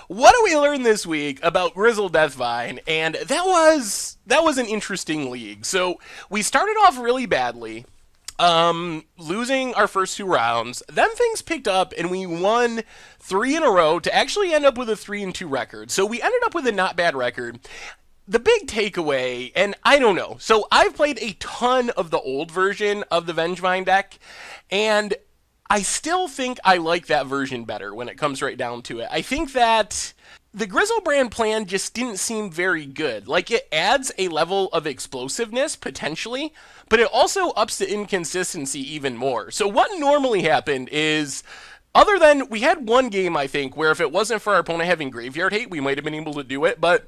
what do we learn this week about GriselDeathVine? And that was an interesting league. So we started off really badly, losing our first two rounds. Then things picked up and we won three in a row to actually end up with a 3-2 record. So we ended up with a not bad record. The big takeaway, and I don't know, so I've played a ton of the old version of the Vengevine deck, and I still think I like that version better when it comes right down to it. I think that the Griselbrand plan just didn't seem very good. Like, it adds a level of explosiveness, potentially, but it also ups the inconsistency even more. So what normally happened is, other than, we had one game, I think, where if it wasn't for our opponent having Graveyard Hate, we might have been able to do it, but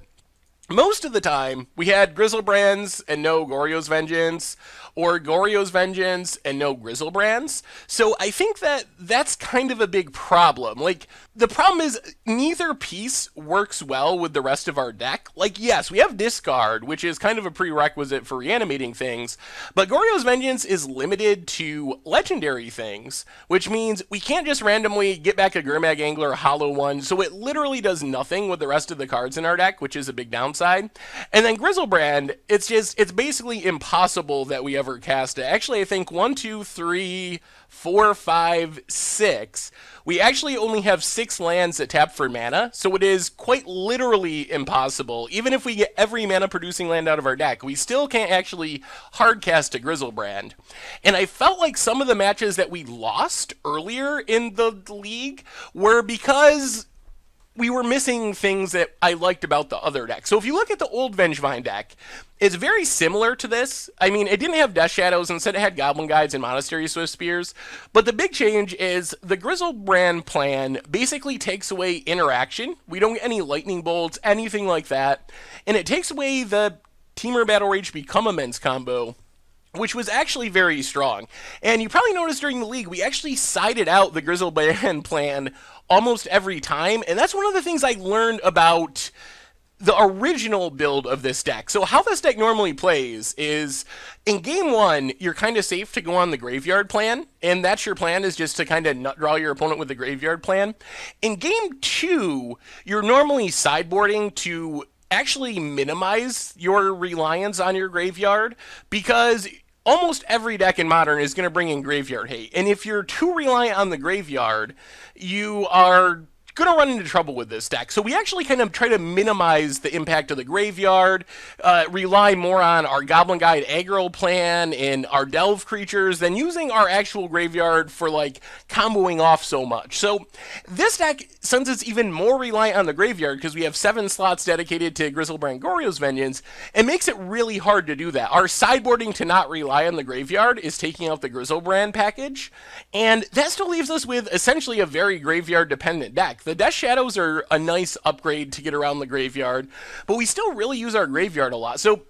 most of the time, we had Griselbrands and no Goryo's Vengeance, or Goryo's Vengeance and no Griselbrands. So I think that that's kind of a big problem. Like, the problem is neither piece works well with the rest of our deck. Like, yes, we have Discard, which is kind of a prerequisite for reanimating things, but Goryo's Vengeance is limited to legendary things, which means we can't just randomly get back a Gurmag Angler, Hollow One, so it literally does nothing with the rest of the cards in our deck, which is a big downside. And then Griselbrand, it's basically impossible that we ever cast it. Actually, I think 1, 2, 3, 4, 5, 6. We actually only have 6 lands that tap for mana, so it is quite literally impossible. Even if we get every mana producing land out of our deck, we still can't actually hardcast a Griselbrand. And I felt like some of the matches that we lost earlier in the league were because we were missing things that I liked about the other deck. So if you look at the old Vengevine deck, it's very similar to this. I mean, it didn't have Death Shadows, instead it had Goblin Guides and Monastery Swift Spears. But the big change is the Griselbrand plan basically takes away interaction. We don't get any Lightning Bolts, anything like that. And it takes away the Temur Battle Rage Become Immense combo, which was actually very strong. And you probably noticed during the league, we actually sided out the Griselbrand plan almost every time, and that's one of the things I learned about the original build of this deck. So how this deck normally plays is, in game 1, you're kind of safe to go on the Graveyard plan, and that's your plan, is just to kind of nut draw your opponent with the Graveyard plan. In game 2, you're normally sideboarding to actually minimize your reliance on your Graveyard, because almost every deck in Modern is going to bring in Graveyard Hate. And if you're too reliant on the Graveyard, you are going to run into trouble with this deck. So we actually kind of try to minimize the impact of the Graveyard, rely more on our Goblin Guide aggro plan and our Delve creatures than using our actual Graveyard for, like, comboing off so much. So this deck, since it's even more reliant on the Graveyard, because we have 7 slots dedicated to Griselbrand Goryo's Vengeance, it makes it really hard to do that. Our sideboarding to not rely on the Graveyard is taking out the Griselbrand package, and that still leaves us with essentially a very Graveyard-dependent deck. The Death Shadows are a nice upgrade to get around the Graveyard, but we still really use our Graveyard a lot. So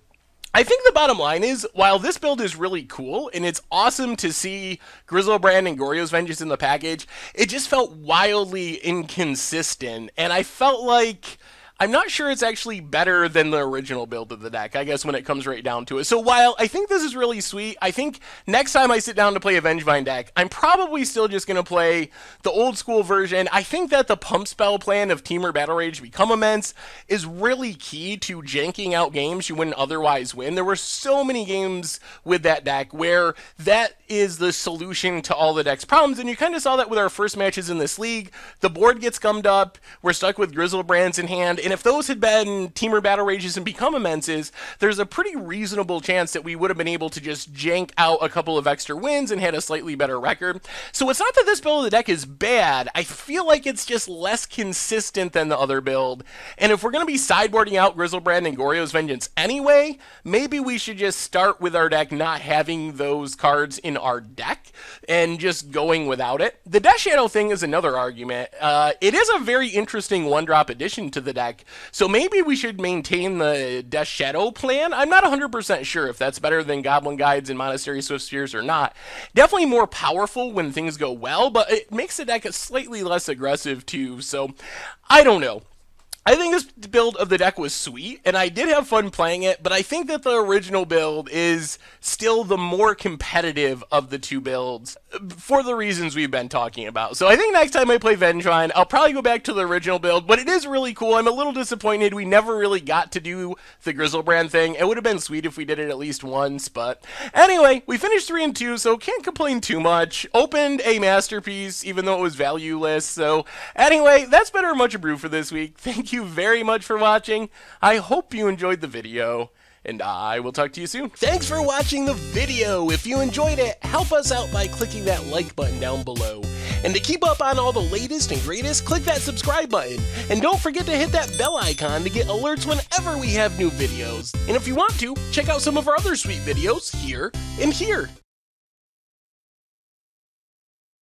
I think the bottom line is, while this build is really cool, and it's awesome to see Griselbrand and Goryo's Vengeance in the package, it just felt wildly inconsistent, and I felt like I'm not sure it's actually better than the original build of the deck, I guess, when it comes right down to it. So while I think this is really sweet, I think next time I sit down to play a Vengevine deck, I'm probably still just going to play the old school version. I think that the pump spell plan of Temur Battle Rage Become Immense is really key to janking out games you wouldn't otherwise win. There were so many games with that deck where that is the solution to all the deck's problems, and you kind of saw that with our first matches in this league. The board gets gummed up, we're stuck with Griselbrands in hand, and if those had been Temur Battle Rages and Become Immenses, there's a pretty reasonable chance that we would have been able to just jank out a couple of extra wins and had a slightly better record. So it's not that this build of the deck is bad, I feel like it's just less consistent than the other build, and if we're going to be sideboarding out Griselbrand and Goryo's Vengeance anyway, maybe we should just start with our deck not having those cards in our deck and just going without it. The Death Shadow thing is another argument. It is a very interesting one-drop addition to the deck, so maybe we should maintain the Death Shadow plan. I'm not 100% sure if that's better than Goblin Guides and Monastery Swift Spears or not. Definitely more powerful when things go well, but it makes the deck slightly less aggressive too, so I don't know. I think this build of the deck was sweet, and I did have fun playing it, but I think that the original build is still the more competitive of the two builds for the reasons we've been talking about. So I think next time I play Vengevine, I'll probably go back to the original build, but it is really cool. I'm a little disappointed we never really got to do the Griselbrand thing. It would have been sweet if we did it at least once, but anyway, we finished 3-2, so can't complain too much. Opened a masterpiece, even though it was valueless. So anyway, that's been our Much Abrew for this week. Thank you very much for watching. I hope you enjoyed the video, and I will talk to you soon. Thanks for watching the video. If you enjoyed it, help us out by clicking that like button down below. And to keep up on all the latest and greatest, click that subscribe button. And don't forget to hit that bell icon to get alerts whenever we have new videos. And if you want to, check out some of our other sweet videos here and here.